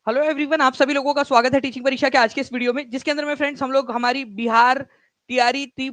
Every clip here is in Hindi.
हेलो एवरीवन, आप सभी लोगों का स्वागत है टीचिंग परीक्षा के आज के इस वीडियो में, जिसके अंदर में फ्रेंड्स हम लोग हमारी बिहार टीआरई 3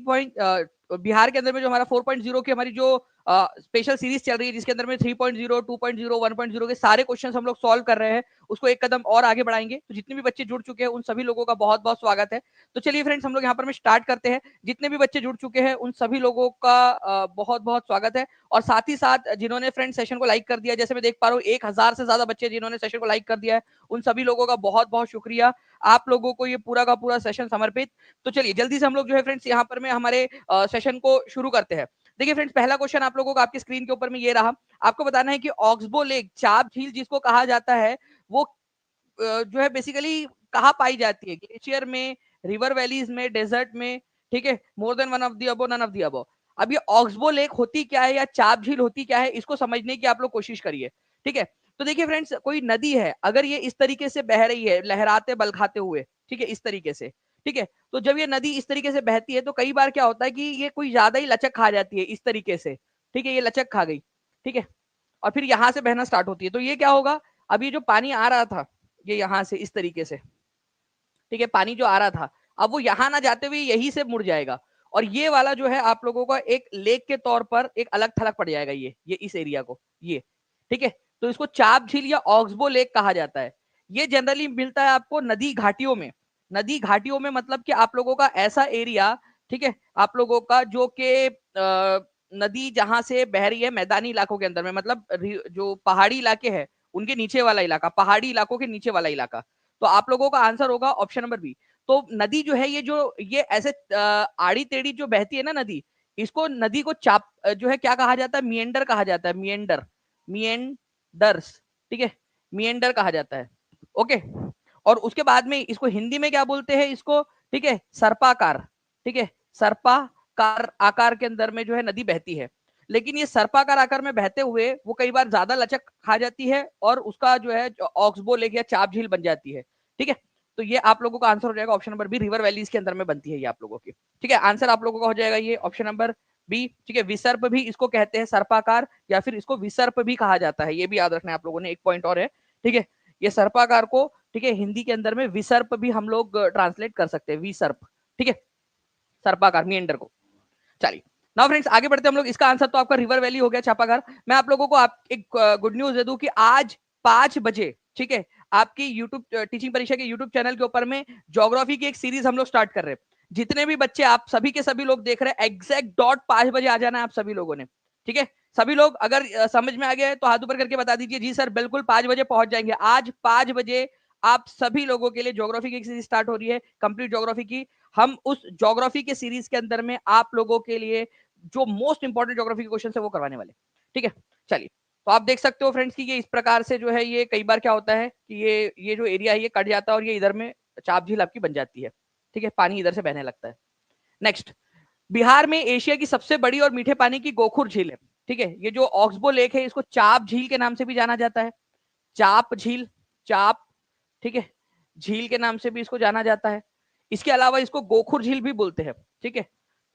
बिहार के अंदर में जो हमारा 4.0 की हमारी जो स्पेशल सीरीज चल रही है, जिसके अंदर में 3.0, 2.0, 1.0 के सारे क्वेश्चंस हम लोग सॉल्व कर रहे हैं, उसको एक कदम और आगे बढ़ाएंगे। तो जितने भी बच्चे जुड़ चुके हैं उन सभी लोगों का बहुत बहुत स्वागत है। तो चलिए फ्रेंड्स, हम लोग यहाँ पर में स्टार्ट करते हैं। जितने भी बच्चे जुड़ चुके हैं उन सभी लोगों का बहुत बहुत स्वागत है। और साथ ही साथ जिन्होंने फ्रेंड सेशन को लाइक कर दिया, जैसे मैं देख पा रहा हूँ 1000 से ज्यादा बच्चे जिन्होंने सेशन को लाइक कर दिया है, उन सभी लोगों का बहुत बहुत शुक्रिया। आप लोगों को ये पूरा का पूरा सेशन समर्पित। तो चलिए जल्दी से हम लोग जो है फ्रेंड्स यहाँ पर में हमारे सेशन को शुरू करते हैं। देखिए फ्रेंड्स, पहला क्वेश्चन आप लोगों को आपकी स्क्रीन के ऊपर में ये रहा। आपको बताना है कि ऑक्सबो लेक, चाप झील जिसको कहा जाता है, वो जो है बेसिकली कहाँ पाई जाती है? ग्लेशियर में, रिवर वैलीज में, डेजर्ट में, ठीक है? More than one of the above, none of the above. अब ये ऑक्सबो लेक होती क्या है या चाप झील होती क्या है, इसको समझने की आप लोग कोशिश करिए। ठीक है, तो देखिए फ्रेंड्स, कोई नदी है, अगर ये इस तरीके से बह रही है लहराते बलखाते हुए, ठीक है, इस तरीके से, ठीक है, तो जब ये नदी इस तरीके से बहती है तो कई बार क्या होता है कि ये कोई ज्यादा ही लचक खा जाती है इस तरीके से। ठीक है, ये लचक खा गई, ठीक है, और फिर यहां से बहना स्टार्ट होती है। तो ये क्या होगा, अब ये जो पानी आ रहा था ये यहां से इस तरीके से, ठीक है, पानी जो आ रहा था अब वो यहां ना जाते हुए यही से मुड़ जाएगा, और ये वाला जो है आप लोगों का एक लेक के तौर पर एक अलग थलग पड़ जाएगा, ये इस एरिया को, ये, ठीक है। तो इसको चाप झील या ऑक्सबो लेक कहा जाता है। ये जनरली मिलता है आपको नदी घाटियों में। नदी घाटियों में मतलब कि आप लोगों का ऐसा एरिया, ठीक है, आप लोगों का जो कि नदी जहां से बह रही है मैदानी इलाकों के अंदर में, मतलब जो पहाड़ी इलाके हैं उनके नीचे वाला इलाका, पहाड़ी इलाकों के नीचे वाला इलाका। तो आप लोगों का आंसर होगा ऑप्शन नंबर बी। तो नदी जो है ये ऐसे आड़ी टेढ़ी जो बहती है ना नदी, इसको नदी को चाप जो है क्या कहा जाता है? मिएंडर कहा जाता है, मिएंडर, मिएंडर्स, ठीक है, मिएंडर कहा जाता है। ओके, और उसके बाद में इसको हिंदी में क्या बोलते हैं इसको? ठीक है, सर्पाकार, ठीक है, सर्पाकार आकार के अंदर में जो है नदी बहती है। लेकिन ये सर्पाकार आकार में बहते हुए वो कई बार ज्यादा लचक खा जाती है और उसका जो है ऑक्सबो लेक या चाप झील बन जाती है। ठीक है, तो ये आप लोगों का आंसर हो जाएगा option number B, river valleys के अंदर में बनती है ये आप लोगों की। ठीक है, आंसर आप लोगों का हो जाएगा ये ऑप्शन नंबर बी। ठीक है, विसर्प भी इसको कहते हैं, सर्पाकार, या फिर इसको विसर्प भी कहा जाता है, ये भी याद रखना है आप लोगों ने, एक पॉइंट और है। ठीक है, ये सर्पाकार को, ठीक है, हिंदी के अंदर में विसर्प भी हम लोग ट्रांसलेट कर सकते हैं, विसर्प। ठीक है, सर्पाकार मिएंडर को। चलिए नाउ फ्रेंड्स, आगे बढ़ते हम लोग। इसका आंसर तो आपका रिवर वैली हो गया, चापागार। मैं आप लोगों को आप एक गुड न्यूज दे दूं कि आज 5 बजे, ठीक है, आपकी यूट्यूब टीचिंग परीक्षा के यूट्यूब चैनल के ऊपर में ज्योग्राफी की एक सीरीज हम लोग स्टार्ट कर रहे हैं। जितने भी बच्चे, आप सभी के सभी लोग देख रहे हैं, एग्जैक्ट डॉट 5 बजे आ जाना है आप सभी लोगों ने। ठीक है, सभी लोग अगर समझ में आ गया है तो हाथ ऊपर करके बता दीजिए, जी सर बिल्कुल 5 बजे पहुंच जाएंगे। आज 5 बजे आप सभी लोगों के लिए ज्योग्राफी की सीरीज स्टार्ट हो रही है, कंप्लीट ज्योग्राफी की। हम उस ज्योग्राफी के सीरीज के अंदर में आप लोगों के लिए जो मोस्ट इंपॉर्टेंट ज्योग्राफी के क्वेश्चन है वो करवाने वाले। ठीक है, चलिए, तो आप देख सकते हो फ्रेंड्स कि ये इस प्रकार से जो है, ये कई बार क्या होता है कि ये जो एरिया है ये कट जाता है और ये इधर में चाप झील आपकी बन जाती है। ठीक है, पानी इधर से बहने लगता है। नेक्स्ट, बिहार में एशिया की सबसे बड़ी और मीठे पानी की गोखुर झील है। ठीक है, ये जो ऑक्सबो लेक है इसको चाप झील के नाम से भी जाना जाता है, चाप झील, चाप, ठीक है, झील के नाम से भी इसको जाना जाता है। इसके अलावा इसको गोखुर झील भी बोलते हैं। ठीक है,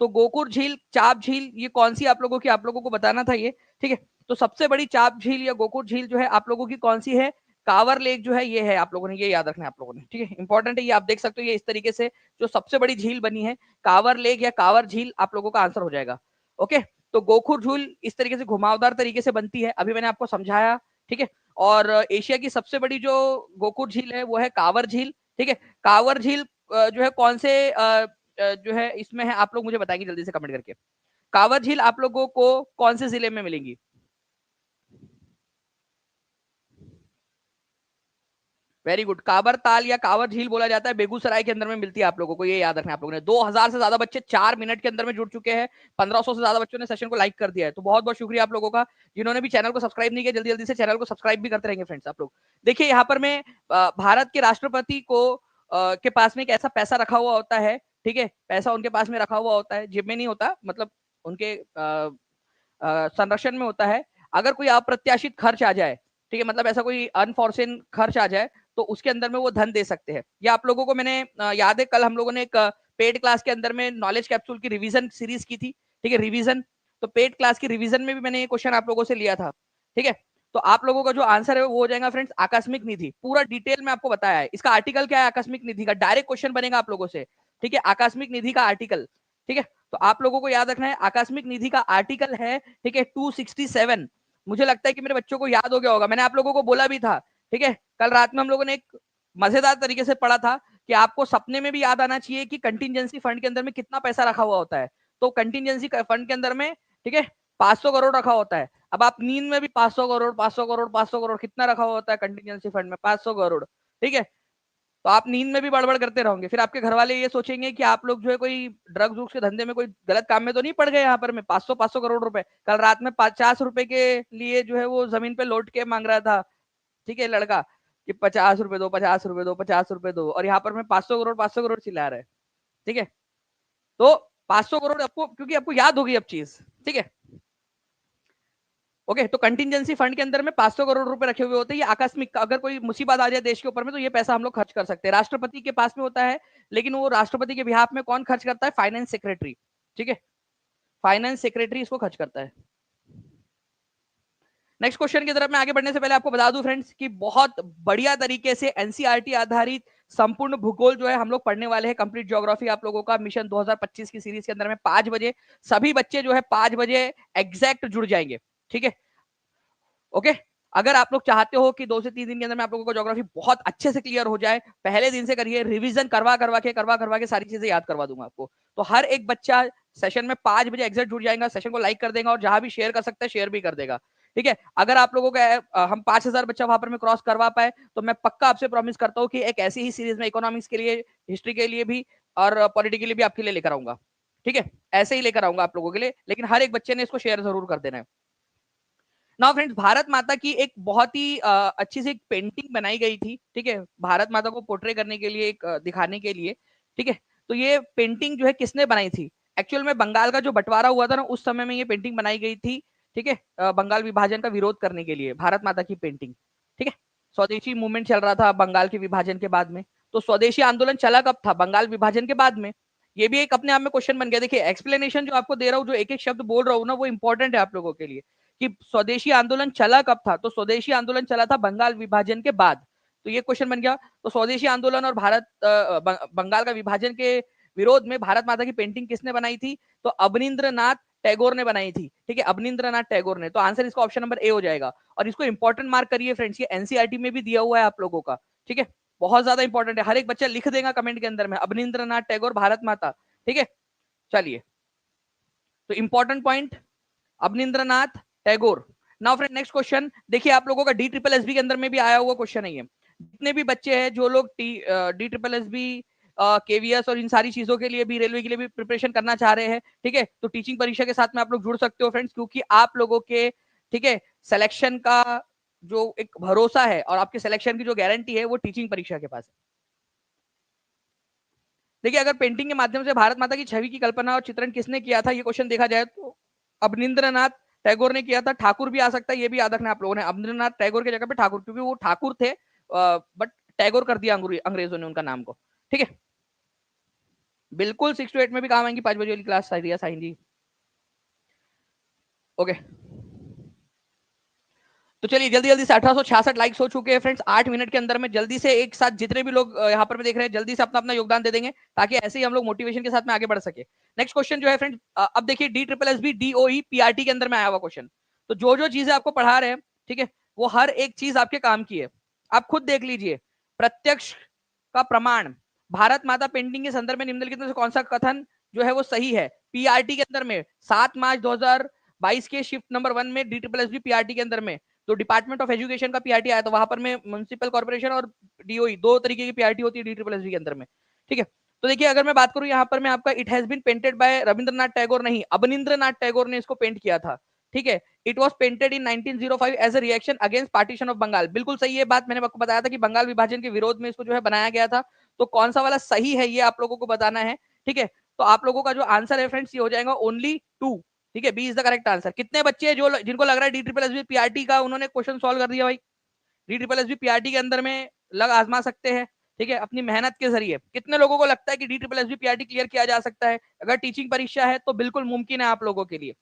तो गोकुर झील, चाप झील, ये कौन सी आप लोगों की, आप लोगों को बताना था ये। ठीक है, तो सबसे बड़ी चाप झील या गोकुर झील जो है आप लोगों की कौन सी है? कावर लेक जो है ये है, आप लोगों ने ये याद रखना है आप लोगों ने। ठीक है, इंपॉर्टेंट है ये, आप देख सकते हो ये इस तरीके से जो सबसे बड़ी झील बनी है, कावर लेक या कावर झील, आप लोगों का आंसर हो जाएगा। ओके, तो गोखुर झील इस तरीके से घुमावदार तरीके से बनती है, अभी मैंने आपको समझाया। ठीक है, और एशिया की सबसे बड़ी जो गोकुर झील है वो है कावर झील। ठीक है, कावर झील जो है कौन से जो है इसमें है, आप लोग मुझे बताएंगे जल्दी से कमेंट करके। कावर झील आप लोगों को कौन से जिले में मिलेंगी? वेरी गुड, काबर ताल या कावर झील बोला जाता है, बेगूसराय के अंदर में मिलती है, आप लोगों को ये याद रखना है आप लोगों ने। 2000 से ज्यादा बच्चे 4 मिनट के अंदर में जुड़ चुके हैं, 1500 से ज्यादा बच्चों ने सेशन को लाइक कर दिया है, तो बहुत बहुत शुक्रिया आप लोगों का। जिन्होंने भी चैनल को सब्सक्राइब नहीं किया, जल्दी जल्दी से चैनल को सब्सक्राइब भी करते रहेंगे फ्रेंड्स आप लोग। देखिए यहाँ पर मैं भारत के राष्ट्रपति को के पास में एक ऐसा पैसा रखा हुआ होता है, ठीक है, पैसा उनके पास में रखा हुआ होता है, जेब में नहीं होता, मतलब उनके संरक्षण में होता है। अगर कोई अप्रत्याशित खर्च आ जाए, ठीक है, मतलब ऐसा कोई अनफॉर्चुन खर्च आ जाए, तो उसके अंदर में वो धन दे सकते हैं। या आप लोगों को मैंने याद है कल हम लोगों ने एक पेड क्लास के अंदर में नॉलेज कैप्सूल की रिवीजन सीरीज की थी। ठीक है, रिवीजन, तो पेड क्लास की रिवीजन में भी मैंने ये क्वेश्चन आप लोगों से लिया था। ठीक है, तो आप लोगों का जो आंसर है वो हो जाएगा फ्रेंड्स आकस्मिक निधि। पूरा डिटेल में आपको बताया है। इसका आर्टिकल क्या है आकस्मिक निधि का, डायरेक्ट क्वेश्चन बनेगा आप लोगों से, ठीक है, आकस्मिक निधि का आर्टिकल, ठीक है। तो आप लोगों को याद रखना है आकस्मिक निधि का आर्टिकल है, ठीक है, 267। मुझे लगता है कि मेरे बच्चों को याद हो गया होगा, मैंने आप लोगों को बोला भी था, ठीक है। कल रात में हम लोगों ने एक मजेदार तरीके से पढ़ा था कि आपको सपने में भी याद आना चाहिए कि कंटिजेंसी फंड के अंदर में कितना पैसा रखा हुआ होता है। तो कंटिजेंसी फंड के अंदर में, ठीक है, 500 करोड़ रखा होता है। अब आप नींद में भी 500 करोड़ 500 करोड़ 500 करोड़ कितना रखा हुआ होता है कंटिजेंसी फंड में, 500 करोड़, ठीक है। तो आप नींद में भी बड़बड़ करते रहोगे, फिर आपके घर वाले ये सोचेंगे कि आप लोग जो है कोई ड्रग्स के धंधे में कोई गलत काम में तो नहीं पड़ गए यहाँ पर। मैं 500 करोड़ रुपए कल रात में 50 रुपए के लिए जो है वो जमीन पे लौट के मांग रहा था, ठीक है, लड़का कि 50 रुपए दो 50 रुपए दो 50 रुपए दो, और यहाँ पर मैं 500 करोड़ चिल्ला रहा है, ठीक है। तो 500 करोड़ आपको, क्योंकि आपको याद होगी अब चीज, ठीक है। ओके, तो कंटिजेंसी फंड के अंदर में 500 करोड़ रुपए रखे हुए होते हैं। ये आकस्मिक, अगर कोई मुसीबत आ जाए देश के ऊपर में तो ये पैसा हम लोग खर्च कर सकते हैं। राष्ट्रपति के पास में होता है, लेकिन वो राष्ट्रपति के बिहाफ में कौन खर्च करता है, फाइनेंस सेक्रेटरी, ठीक है, फाइनेंस सेक्रेटरी इसको खर्च करता है। नेक्स्ट क्वेश्चन की तरफ मैं आगे बढ़ने से पहले आपको बता दूं फ्रेंड्स कि बहुत बढ़िया तरीके से एनसीईआरटी आधारित संपूर्ण भूगोल जो है हम लोग पढ़ने वाले हैं। कंप्लीट ज्योग्राफी आप लोगों का मिशन 2025 की सीरीज के अंदर में 5 बजे सभी बच्चे जो है 5 बजे एग्जैक्ट जुड़ जाएंगे, ठीक है। ओके, अगर आप लोग चाहते हो कि 2 से 3 दिन के अंदर में आप लोगों को ज्योग्राफी बहुत अच्छे से क्लियर हो जाए, पहले दिन से करिए, रिवीजन करवा के सारी चीजें याद करवा दूंगा आपको। तो हर एक बच्चा सेशन में 5 बजे एग्जैक्ट जुड़ जाएगा, सेशन को लाइक कर देगा और जहां भी शेयर कर सकता है शेयर भी कर देगा, ठीक है। अगर आप लोगों का हम 5000 बच्चा वहां पर में क्रॉस करवा पाए तो मैं पक्का आपसे प्रॉमिस करता हूँ कि एक ऐसी ही सीरीज में इकोनॉमिक्स के लिए, हिस्ट्री के लिए भी और पॉलिटी के लिए भी आपके लिए लेकर आऊंगा, ठीक है। ऐसे ही लेकर आऊंगा आप लोगों के लिए, लेकिन हर एक बच्चे ने इसको शेयर जरूर कर देना है। नाउ फ्रेंड्स, भारत माता की एक बहुत ही अच्छी सी एक पेंटिंग बनाई गई थी, ठीक है, भारत माता को पोर्ट्रे करने के लिए, एक दिखाने के लिए, ठीक है। तो ये पेंटिंग जो है किसने बनाई थी, एक्चुअल में बंगाल का जो बंटवारा हुआ था ना उस समय में ये पेंटिंग बनाई गई थी, ठीक है, बंगाल विभाजन का विरोध करने के लिए भारत माता की पेंटिंग, ठीक है। स्वदेशी मूवमेंट चल रहा था बंगाल के विभाजन के बाद में, तो स्वदेशी आंदोलन चला कब था, बंगाल विभाजन के बाद में। ये भी एक अपने आप में क्वेश्चन बन गया। देखिए एक्सप्लेनेशन जो आपको दे रहा हूँ, जो एक एक शब्द बोल रहा हूँ ना, वो इंपॉर्टेंट है आप लोगों के लिए कि स्वदेशी आंदोलन चला कब था। तो स्वदेशी आंदोलन चला था बंगाल विभाजन के बाद। तो ये क्वेश्चन बन गया। तो स्वदेशी आंदोलन और बंगाल का विभाजन के विरोध में भारत माता की पेंटिंग किसने बनाई थी, तो अवनींद्रनाथ टैगोर ने बनाई थी, ठीक है, अवनींद्रनाथ टैगोर ने। तो आंसर इसका ऑप्शन नंबर ए हो जाएगा। और इसको इंपॉर्टेंट मार्क करिए फ्रेंड्स, ये एनसीईआरटी में भी दिया हुआ है आप लोगों का, ठीक है, बहुत ज्यादा इंपॉर्टेंट है। हर एक बच्चा लिख देगा कमेंट के अंदर में अवनींद्रनाथ टैगोर भारत माता, ठीक है। चलिए, तो important point Abanindranath Tagore. Now friend next question देखिए, आप लोगों का डी ट्रिपल एस बी के अंदर में भी आया हुआ क्वेश्चन है ये। जितने भी बच्चे हैं जो लोग D triple S B, KVS और इन सारी चीजों के लिए भी, रेलवे के लिए भी प्रिपरेशन करना चाह रहे हैं, ठीक है, तो टीचिंग परीक्षा के साथ में आप लोग जुड़ सकते हो फ्रेंड्स, क्योंकि आप लोगों के, ठीक है, सिलेक्शन का जो एक भरोसा है और आपके सिलेक्शन की जो गारंटी है वो टीचिंग परीक्षा के पास है। देखिए, अगर पेंटिंग के माध्यम से भारत माता की छवि की कल्पना और चित्रण किसने किया था, ये क्वेश्चन देखा जाए तो अवनींद्रनाथ टैगोर ने किया था। ठाकुर भी आ सकता है, ये भी याद रखना आप लोगों ने, अवनींद्रनाथ टैगोर की जगह पे ठाकुर, क्योंकि वो ठाकुर थे, बट टैगोर कर दिया अंग्रेजों ने उनका नाम को, ठीक है। बिल्कुल 6 to 8 में भी काम आएंगी 5 बजे वाली क्लास, साइन जी। ओके, तो चलिए जल्दी जल्दी से 1866 लाइक्स हो चुके हैं फ्रेंड्स 8 मिनट के अंदर में। जल्दी से एक साथ जितने भी लोग यहाँ पर देख रहे हैं जल्दी से अपना अपना योगदान दे देंगे, ताकि ऐसे ही हम लोग मोटिवेशन के साथ में आगे बढ़ सके। नेक्स्ट क्वेश्चन जो है फ्रेंड्स, अब देखिए D triple S B DOE PRT के अंदर में आया हुआ क्वेश्चन। तो जो जो चीजें आपको पढ़ा रहे हैं, ठीक है, वो हर एक चीज आपके काम की है। आप खुद देख लीजिए, प्रत्यक्ष का प्रमाण, भारत माता पेंटिंग के संदर्भ में निम्नलिखित में से कौन सा कथन जो है वो सही है। पीआरटी के अंदर में 7 मार्च 2022 के शिफ्ट नंबर 1 में D triple S B PRT के अंदर में, तो डिपार्टमेंट ऑफ एजुकेशन का पीआरटी आया, तो वहां पर में म्युनिसिपल कॉर्पोरेशन और डीओई दो तरीके की पीआरटी होती है डी ट्रिपल एस बी के अंदर में, ठीक है। तो देखिए, अगर मैं बात करूं यहाँ पर मैं आपका, it has been painted by Rabindranath Tagore, नहीं, अवनींद्रनाथ टैगोर ने इसको पेंट किया था, ठीक है। It was painted in 1905 as a reaction against partition of Bengal. बिल्कुल सही है बात, मैंने आपको बताया था कि बंगाल विभाजन के विरोध में इसको जो है बनाया गया था। तो कौन सा वाला सही है ये आप लोगों को बताना है, ठीक है। तो आप लोगों का जो आंसर है फ्रेंड्स ये हो जाएगा ओनली 2, ठीक है, B is the correct answer. कितने बच्चे हैं जो जिनको लग रहा है D triple S B PRT का उन्होंने क्वेश्चन सॉल्व कर दिया भाई, D triple S B PRT के अंदर में लग आजमा सकते हैं, ठीक है, अपनी मेहनत के जरिए। कितने लोगों को लगता है कि D triple S B PRT clear किया जा सकता है, अगर टीचिंग परीक्षा है तो बिल्कुल मुमकिन है आप लोगों के लिए।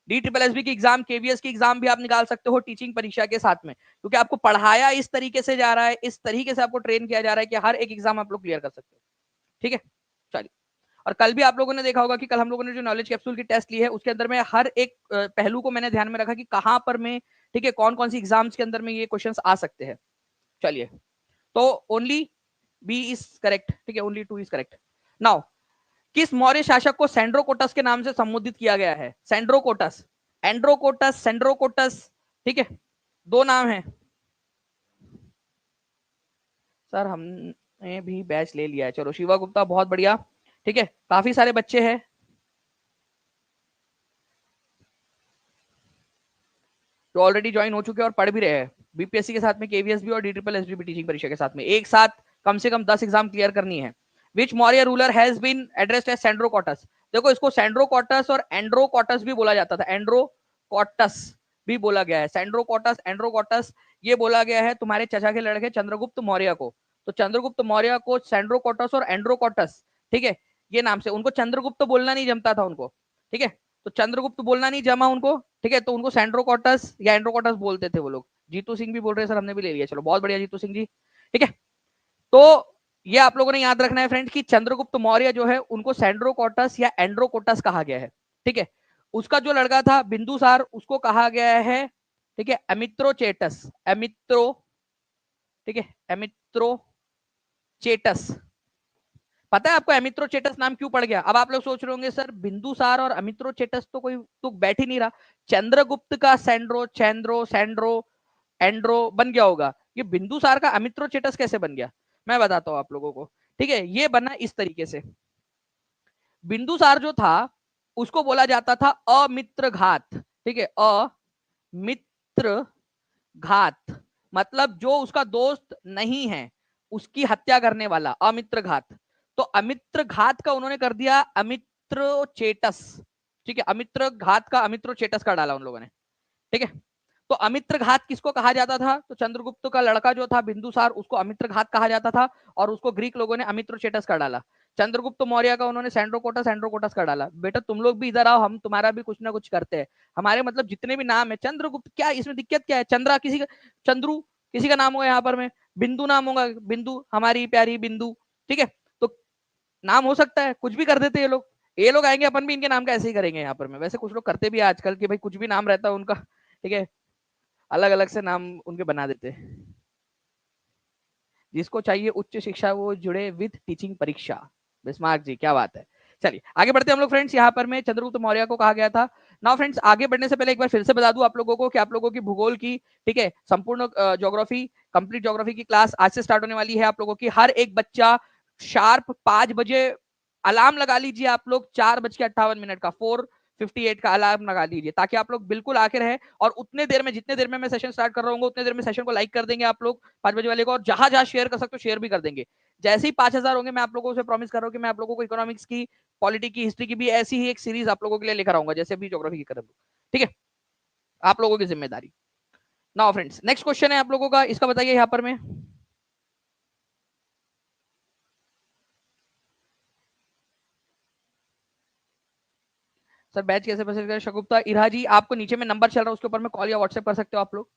DSSB की एग्जाम, KVS की एग्जाम भी आप निकाल सकते हो टीचिंग परीक्षा के साथ में, क्योंकि आपको पढ़ाया इस तरीके से जा रहा है, इस तरीके से आपको ट्रेन किया जा रहा है कि हर एक एग्जाम आप लोग क्लियर कर सकते हो। ठीक है, चलिए। और कल भी आप लोगों ने देखा होगा कि कल हम लोगों ने जो नॉलेज कैप्सूल की टेस्ट ली है उसके अंदर में हर एक पहलू को मैंने ध्यान में रखा कि कहां पर में, ठीक है, कौन कौन सी एग्जाम्स के अंदर में ये क्वेश्चंस आ सकते हैं। चलिए, तो ओनली बी इज करेक्ट, ठीक है, ओनली 2 इज करेक्ट। नाउ, किस मौर्य शासक को सेंड्रोकोटस के नाम से संबोधित किया गया है? सेंड्रोकोटस, एंड्रोकोटस, सेंड्रोकोटस, ठीक है, दो नाम है। सर हमने भी बैच ले लिया है। चलो शिवा गुप्ता, बहुत बढ़िया, ठीक है, काफी सारे बच्चे हैं जो ऑलरेडी ज्वाइन हो चुके हैं और पढ़ भी रहे हैं बीपीएससी के साथ में, केवीएस भी और DSSB भी टीचिंग परीक्षा के साथ में एक साथ कम से कम 10 एग्जाम क्लियर करनी है। Which Maurya ruler has been addressed as Sandrocottus? देखो, इसको सेंड्रोकोटस और एंड्रोकोटस भी बोला जाता था, एंड्रोकोटस भी बोला गया है, सेंड्रोकोटस, एंड्रोकोटस, ये बोला गया है तुम्हारे चचा के लड़के चंद्रगुप्त मौर्य को। तो चंद्रगुप्त मौर्य को सेंड्रोकोटस और एंड्रोकोटस, ठीक है, ये नाम से, उनको चंद्रगुप्त बोलना नहीं जमता था उनको, ठीक है, तो चंद्रगुप्त बोलना नहीं जमा उनको, ठीक है, तो उनको सेंड्रोकोटस या एंड्रोकोटस बोलते थे वो लोग। जीतू सिंह भी बोल रहे हैं सर हमने भी ले लिया, चलो बहुत बढ़िया जीतू सिंह जी, ठीक है। तो ये आप लोगों ने याद रखना है फ्रेंड कि चंद्रगुप्त मौर्य जो है उनको सेंड्रोकोटस या एंड्रोकोटस कहा गया है, ठीक है। उसका जो लड़का था बिंदुसार, उसको कहा गया है, ठीक है, अमित्रोचेटस, अमित्रो, ठीक है, अमित्रोचेटस। पता है आपको अमित्रोचेटस नाम क्यों पड़ गया? अब आप लोग सोच रहे होंगे सर बिंदुसार और अमित्रोचेटस तो कोई तो बैठ ही नहीं रहा, चंद्रगुप्त का सेंड्रो, चैंद्रो, सैंड्रो, एंड्रो बन गया होगा, ये बिंदुसार का अमित्रोचेटस कैसे बन गया? मैं बताता हूं आप लोगों को, ठीक है। ये बना इस तरीके से, बिंदुसार जो था उसको बोला जाता था अमित्र घात, ठीक है, अमित्र घात, मतलब जो उसका दोस्त नहीं है उसकी हत्या करने वाला, अमित्र घात। तो अमित्र घात का उन्होंने कर दिया अमित्रोचेटस, ठीक है, अमित्र घात का अमित्रोचेटस का डाला उन लोगों ने, ठीक है। तो अमित्र घात किसको कहा जाता था? तो चंद्रगुप्त का लड़का जो था बिंदुसार, उसको अमित्र घात कहा जाता था, और उसको ग्रीक लोगों ने अमित्रोचेटस का डाला। चंद्रगुप्त मौर्य का उन्होंने सेंड्रोकोटस, एंड्रोकोटस का डाला। बेटा तुम लोग भी इधर आओ, हम तुम्हारा भी कुछ ना कुछ करते हैं। हमारे मतलब जितने भी नाम है, चंद्रगुप्त, क्या इसमें दिक्कत क्या है? चंद्रा किसी का, चंद्रू किसी का नाम होगा यहाँ पर में, बिंदु नाम होगा, बिंदु, हमारी प्यारी बिंदु, ठीक है। तो नाम हो सकता है, कुछ भी कर देते ये लोग आएंगे, अपन भी इनके नाम का ऐसे ही करेंगे यहाँ पर में। वैसे कुछ लोग करते भी है आजकल कि भाई कुछ भी नाम रहता है उनका, ठीक है, अलग अलग से नाम उनके बना देते हैं। जिसको चाहिए उच्च शिक्षा वो जुड़े विद टीचिंग परीक्षा। बिस्मार्क जी, क्या बात है। चलिए आगे बढ़ते हैं हम लोग फ्रेंड्स। यहाँ पर में चंद्रगुप्त मौर्य को कहा गया था। नाउ फ्रेंड्स, आगे बढ़ने से पहले एक बार फिर से बता दूं आप लोगों को कि आप लोगों की भूगोल की, ठीक है, संपूर्ण ज्योग्राफी, कंप्लीट ज्योग्राफी की क्लास आज से स्टार्ट होने वाली है। आप लोगों की हर एक बच्चा शार्प 5 बजे अलार्म लगा लीजिए, आप लोग 4:58 का 4:58 का अलार्म लगा लीजिए, ताकि आप लोग बिल्कुल आके रहे। और उतने देर में, जितने देर में मैं सेशन स्टार्ट कर रहा हूँ, उतने देर में सेशन को लाइक कर देंगे आप लोग 5 बजे वाले को, और जहां जहां शेयर कर सकते हो शेयर भी कर देंगे। जैसे ही 5,000 होंगे, मैं आप लोगों से प्रॉमिस कर रहा हूँ कि मैं आप लोगों को इकोनॉमिक्स की, पॉलिटी की, हिस्ट्री की भी ऐसी ही एक सीरीज आप लोगों के लिए लेकर आऊंगा, जैसे अभी ज्योग्राफी की कर, ठीक है, आप लोगों की जिम्मेदारी। नाउ फ्रेंड्स, नेक्स्ट क्वेश्चन है आप लोगों का, इसका बताइए यहाँ पर में। सर बैच कैसे मैसेज करें? शगुप्ता इरा जी, आपको नीचे में नंबर चल रहा है, उसके ऊपर में कॉल या व्हाट्सएप कर सकते हो आप लोग,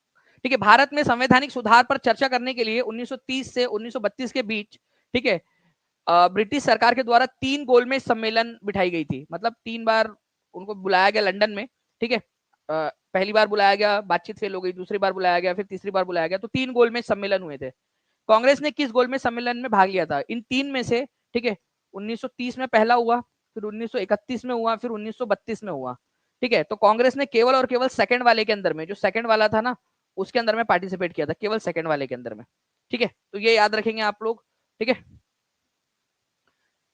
ठीक है। भारत में संवैधानिक सुधार पर चर्चा करने के लिए 1930 से 1932 के बीच, ठीक है, ब्रिटिश सरकार के द्वारा 3 गोलमेज सम्मेलन बिठाई गई थी। मतलब 3 बार उनको बुलाया गया लंदन में, ठीक है। पहली बार बुलाया गया, बातचीत फेल हो गई, दूसरी बार बुलाया गया, फिर तीसरी बार बुलाया गया, तो 3 गोलमेज सम्मेलन हुए थे। कांग्रेस ने किस गोलमेज सम्मेलन में भाग लिया था? इन 3 में से, ठीक है, 1930 में पहला हुआ, फिर 1931 में हुआ, फिर 1932 में हुआ, ठीक है। तो कांग्रेस ने केवल और केवल सेकंड वाले के अंदर में, जो सेकंड वाला था ना, उसके अंदर में पार्टिसिपेट किया था, केवल सेकंड वाले के अंदर में, ठीक है। तो ये याद रखेंगे आप लोग, ठीक है।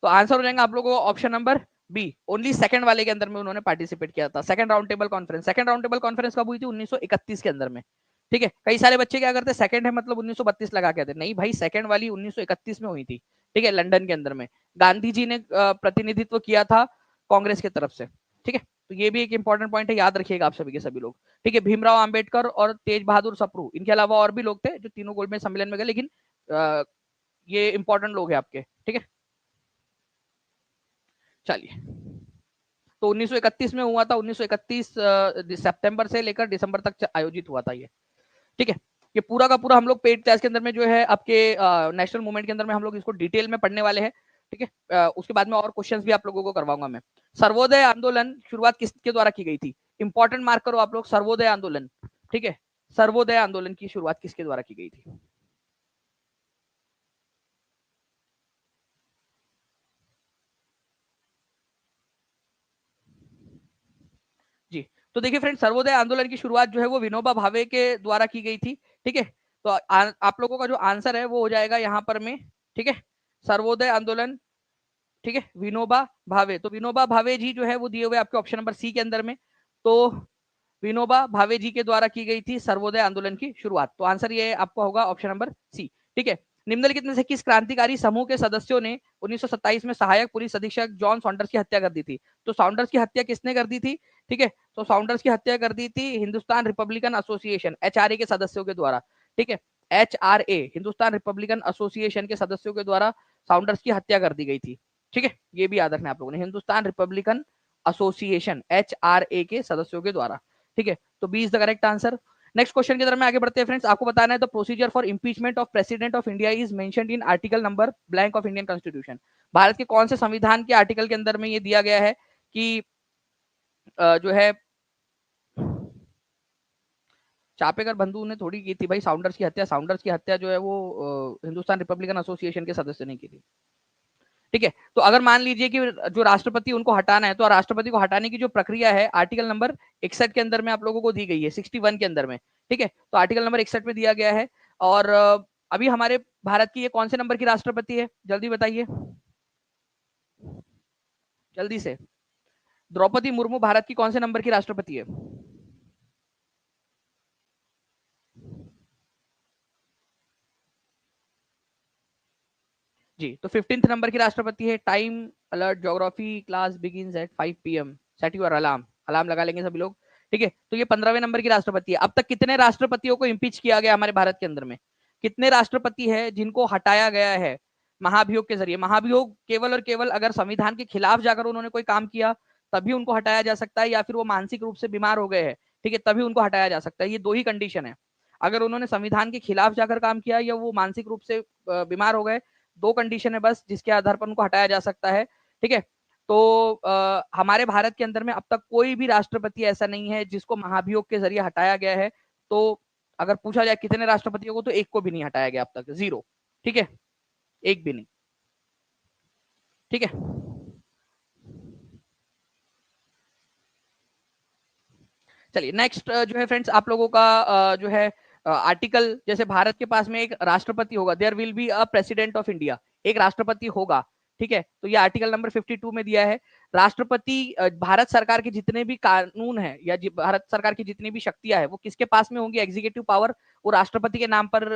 तो आंसर हो जाएगा आप लोगों को option number B, only second वाले के अंदर में उन्होंने पार्टिसिपेट किया था। Second round table conference, second round table conference कब हुई थी? 1931 के अंदर में, ठीक है। कई सारे बच्चे क्या करते, सेकंड है मतलब 1932 लगा के आते, नहीं भाई, सेकंड वाली 1931 में हुई थी, ठीक है, लंदन के अंदर में। गांधी जी ने प्रतिनिधित्व किया था कांग्रेस की तरफ से, ठीक है। तो ये भी एक इंपॉर्टेंट पॉइंट है, याद रखिएगा आप सभी के सभी लोग, ठीक है। भीमराव अंबेडकर और तेज बहादुर सप्रू, इनके अलावा और भी लोग थे जो तीनों गोलमेज सम्मेलन में गए, लेकिन ये इंपॉर्टेंट लोग हैं आपके, ठीक है। चलिए तो 1931 में हुआ था, 1931 सितंबर से लेकर दिसंबर तक आयोजित हुआ था ये। ठीक है, ये पूरा का पूरा हम लोग पेड क्लास के अंदर में जो है आपके नेशनल मूवमेंट के अंदर में हम लोग इसको डिटेल में पढ़ने वाले हैं। ठीक है, उसके बाद में और क्वेश्चंस भी आप लोगों को करवाऊंगा मैं। सर्वोदय आंदोलन शुरुआत किसके द्वारा की गई थी? इंपॉर्टेंट मार्क करो आप लोग, सर्वोदय आंदोलन। ठीक है, सर्वोदय आंदोलन की शुरुआत किसके द्वारा की गई थी? जी, तो देखिए फ्रेंड, सर्वोदय आंदोलन की शुरुआत जो है वो विनोबा भावे के द्वारा की गई थी। ठीक है, तो आप लोगों का जो आंसर है वो हो जाएगा यहाँ पर में। ठीक है, सर्वोदय आंदोलन, ठीक है, विनोबा भावे। तो विनोबा भावे जी जो है वो दिए हुए आपके ऑप्शन नंबर सी के अंदर में। तो विनोबा भावे जी के द्वारा की गई थी सर्वोदय आंदोलन की शुरुआत। तो आंसर ये आपका होगा ऑप्शन नंबर सी। ठीक है, निम्नलिखित में से किस क्रांतिकारी समूह के सदस्यों ने 1927 में सहायक पुलिस अधीक्षक जॉन सॉन्डर्स की हत्या कर दी थी? तो सॉन्डर्स की हत्या किसने कर दी थी? ठीक है, तो सॉन्डर्स की हत्या कर दी थी हिंदुस्तान रिपब्लिकन एसोसिएशन, एचआरए के सदस्यों के द्वारा। ठीक है, एचआरए, हिंदुस्तान रिपब्लिकन एसोसिएशन के सदस्यों के द्वारा सॉन्डर्स की हत्या कर दी गई थी। ठीक है, ये भी याद रखना आप लोगों ने, हिंदुस्तान रिपब्लिकन एसोसिएशन, एचआरए के सदस्यों के द्वारा। ठीक है, तो B is the correct answer. Next question की तरफ में आगे बढ़ते हैं फ्रेंड्स। आपको बताना है the procedure for impeachment of president of India is mentioned in article number blank of Indian constitution. Bharat के कौन से संविधान के आर्टिकल के अंदर में ये दिया गया है कि जो है चापेकर बंधु ने थोड़ी की थी भाई साउंडर्स की हत्या। साउंडर्स की हत्या जो है वो हिंदुस्तान रिपब्लिकन एसोसिएशन के सदस्य ने की थी। ठीक है, तो अगर मान लीजिए कि जो राष्ट्रपति उनको हटाना है, तो राष्ट्रपति को हटाने की जो प्रक्रिया है आर्टिकल नंबर 61 के अंदर में आप लोगों को दी गई है, 61 के अंदर में। ठीक है, तो आर्टिकल नंबर 61 में दिया गया है। और अभी हमारे भारत की ये कौन से नंबर की राष्ट्रपति है, जल्दी बताइए जल्दी से। द्रौपदी मुर्मू भारत की कौन से नंबर की राष्ट्रपति है? जी, तो 15th नंबर की राष्ट्रपति है। Time alert geography class begins at 5 PM, set your alarm, alarm लगा लेंगे सभी लोग। ठीक है, तो ये 15वें नंबर की राष्ट्रपति है। अब तक कितने राष्ट्रपतियों को इम्पीच किया गया हमारे भारत के अंदर में? कितने राष्ट्रपति है जिनको हटाया गया है महाभियोग के जरिए? महाभियोग केवल और केवल अगर संविधान के खिलाफ जाकर उन्होंने कोई काम किया तभी उनको हटाया जा सकता है, या फिर वो मानसिक रूप से बीमार हो गए हैं, ठीक है, तभी उनको हटाया जा सकता है। ये दो ही कंडीशन है। अगर उन्होंने संविधान के खिलाफ जाकर काम किया या वो मानसिक रूप से बीमार हो गए, दो कंडीशन है बस जिसके आधार पर उनको हटाया जा सकता है। ठीक है, तो हमारे भारत के अंदर में अब तक कोई भी राष्ट्रपति ऐसा नहीं है जिसको महाभियोग के जरिए हटाया गया है। तो अगर पूछा जाए कितने राष्ट्रपतियों को, तो एक को भी नहीं हटाया गया अब तक, जीरो। ठीक है, एक भी नहीं। ठीक है, चलिए नेक्स्ट जो है फ्रेंड्स आप लोगों का जो है आर्टिकल, जैसे भारत के पास में एक राष्ट्रपति होगा, there will be a president of India, एक राष्ट्रपति होगा। ठीक है, तो ये आर्टिकल नंबर 52 में दिया है। राष्ट्रपति भारत सरकार के जितने भी कानून है या भारत सरकार की जितनी भी शक्तियां है वो किसके पास में होंगी? एग्जीक्यूटिव पावर वो राष्ट्रपति के नाम पर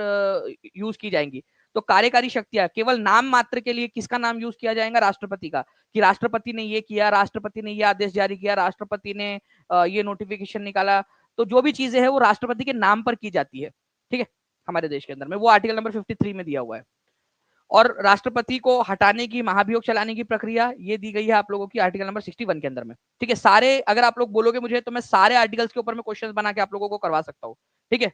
यूज की जाएंगी। तो कार्यकारी शक्तियां केवल नाम मात्र के लिए किसका नाम यूज किया जाएगा? राष्ट्रपति का, कि राष्ट्रपति ने ये किया, राष्ट्रपति ने ये आदेश जारी किया, राष्ट्रपति ने ये नोटिफिकेशन निकाला। तो जो भी चीजें हैं वो राष्ट्रपति के नाम पर की जाती है। ठीक है, हमारे देश के अंदर में वो आर्टिकल नंबर 53 में दिया हुआ है। और राष्ट्रपति को हटाने की, महाभियोग चलाने की प्रक्रिया ये दी गई है आप लोगों की आर्टिकल नंबर 61 के अंदर में। ठीक है, सारे अगर आप लोग बोलोगे मुझे तो मैं सारे आर्टिकल्स के ऊपर में क्वेश्चंस बना के आप लोगों को करवा सकता हूं। ठीक है,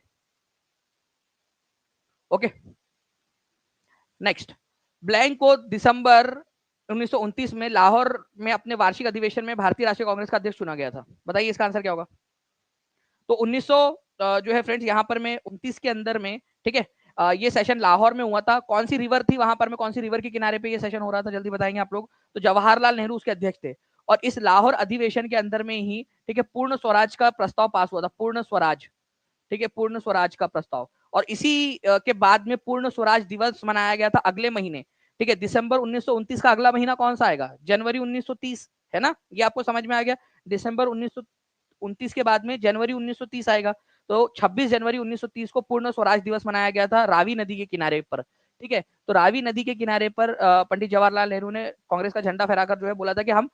ओके। नेक्स्ट, ब्लैंक को दिसंबर 1929 में लाहौर में अपने वार्षिक अधिवेशन में भारतीय राष्ट्रीय कांग्रेस का अध्यक्ष चुना गया था। बताइए इसका आंसर क्या होगा? तो 1900 जो है फ्रेंड्स यहाँ पर में 29 के अंदर में, ठीक है, ये सेशन लाहौर में हुआ था। कौन सी रिवर थी वहां पर में, कौन सी रिवर के किनारे पे ये सेशन हो रहा था, जल्दी बताएंगे आप लोग? तो जवाहरलाल नेहरू उसके अध्यक्ष थे। और इस लाहौर अधिवेशन के अंदर में ही, ठीक है, पूर्ण स्वराज का प्रस्ताव पास हुआ था, पूर्ण स्वराज। ठीक है, पूर्ण स्वराज का प्रस्ताव। और इसी के बाद में पूर्ण स्वराज दिवस मनाया गया था अगले महीने। ठीक है, दिसंबर 1929 का अगला महीना कौन सा आएगा? जनवरी 1930, है ना? ये आपको समझ में आ गया। दिसंबर 1929 के बाद में जनवरी 1930 आएगा। तो 26 जनवरी 1930 को पूर्ण स्वराज दिवस मनाया गया था रावी नदी के किनारे पर। ठीक है, तो रावी नदी के किनारे पर पंडित जवाहरलाल नेहरू ने कांग्रेस का झंडा फहराकर जो है बोला था कि हम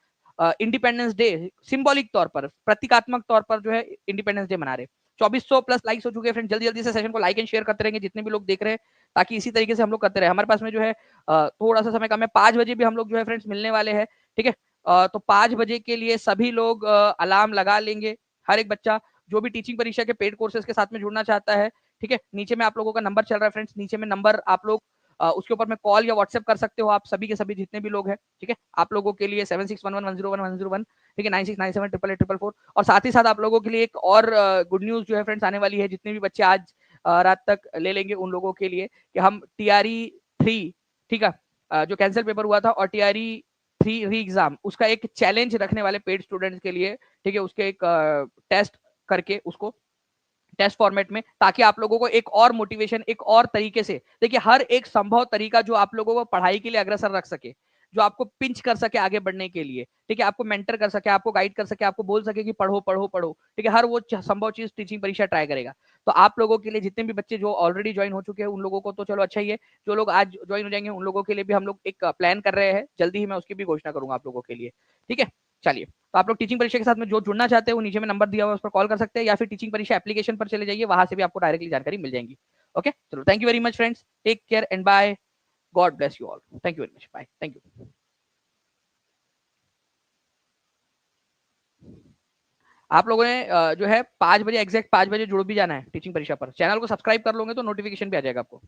इंडिपेंडेंस डे सिंबॉलिक तौर पर, प्रतीकात्मक तौर पर जो है इंडिपेंडेंस डे मना रहे। 2400 प्लस लाइक्स हो चुके हैं फ्रेंड। जल्दी जल्दी से सेशन को लाइक एंड शेयर करते रहेंगे जितने भी लोग देख रहे हैं, ताकि इसी तरीके से हम लोग करते रहे। हमारे पास में जो है थोड़ा सा समय कम है, 5 बजे भी हम लोग जो है फ्रेंड्स मिलने वाले हैं। ठीक है, तो 5 बजे के लिए सभी लोग अलार्म लगा लेंगे। हर एक बच्चा जो भी टीचिंग परीक्षा के पेड कोर्सेज के साथ में जुड़ना चाहता है, ठीक है, नीचे में आप लोगों का नंबर चल रहा है फ्रेंड्स, नीचे में नंबर आप लोग उसके ऊपर में कॉल या व्हाट्सएप कर सकते हो, आप सभी के सभी जितने भी लोग हैं, ठीक है। आप लोगों के लिए 7611101101, ठीक है, 96978844, और साथ ही साथ आप लोगों के लिए एक और गुड न्यूज जो है फ्रेंड्स आने वाली है, जितने भी बच्चे आज रात तक ले लेंगे उन लोगों के लिए कि हम टीआरई 3, ठीक है, जो कैंसिल पेपर हुआ था, और टीआरई 3 री एग्जाम, उसका एक चैलेंज रखने वाले पेड स्टूडेंट्स के लिए, ठीक है, उसके एक टेस्ट करके उसको टेस्ट फॉर्मेट में, ताकि आप लोगों को एक और मोटिवेशन, एक और तरीके से, देखिए हर एक संभव तरीका जो आप लोगों को पढ़ाई के लिए अग्रसर रख सके, जो आपको पिंच कर सके आगे बढ़ने के लिए, ठीक है, आपको मेंटर कर सके, आपको गाइड कर सके, आपको बोल सके कि पढ़ो पढ़ो पढ़ो, ठीक है, हर वो संभव चीज टीचिंग परीक्षा ट्राई करेगा। तो आप लोगों के लिए जितने भी बच्चे जो ऑलरेडी ज्वाइन हो चुके हैं उन लोगों को तो चलो अच्छा ही है, जो लोग आज ज्वाइन हो जाएंगे उन लोगों के लिए भी हम लोग एक प्लान कर रहे हैं, जल्दी ही मैं उसकी भी घोषणा करूंगा आप लोगों के लिए, ठीक है। चलिए, तो आप लोग टीचिंग परीक्षा के साथ में जो जुड़ना चाहते हैं वो नीचे में नंबर दिया हुआ है उस पर कॉल कर सकते हैं, या फिर टीचिंग परीक्षा एप्लीकेशन पर चले जाइए, वहां से भी आपको डायरेक्टली जानकारी मिल जाएगी। ओके, चलो, thank you very much friends, take care and bye, God bless you all, thank you very much, bye, thank you. आप लोगों ने जो है 5 बजे, एग्जैक्ट 5 बजे जुड़ भी जाना है टीचिंग परीक्षा पर, चैनल को सब्सक्राइब कर लोगे तो नोटिफिकेशन भी आ जाएगा आपको।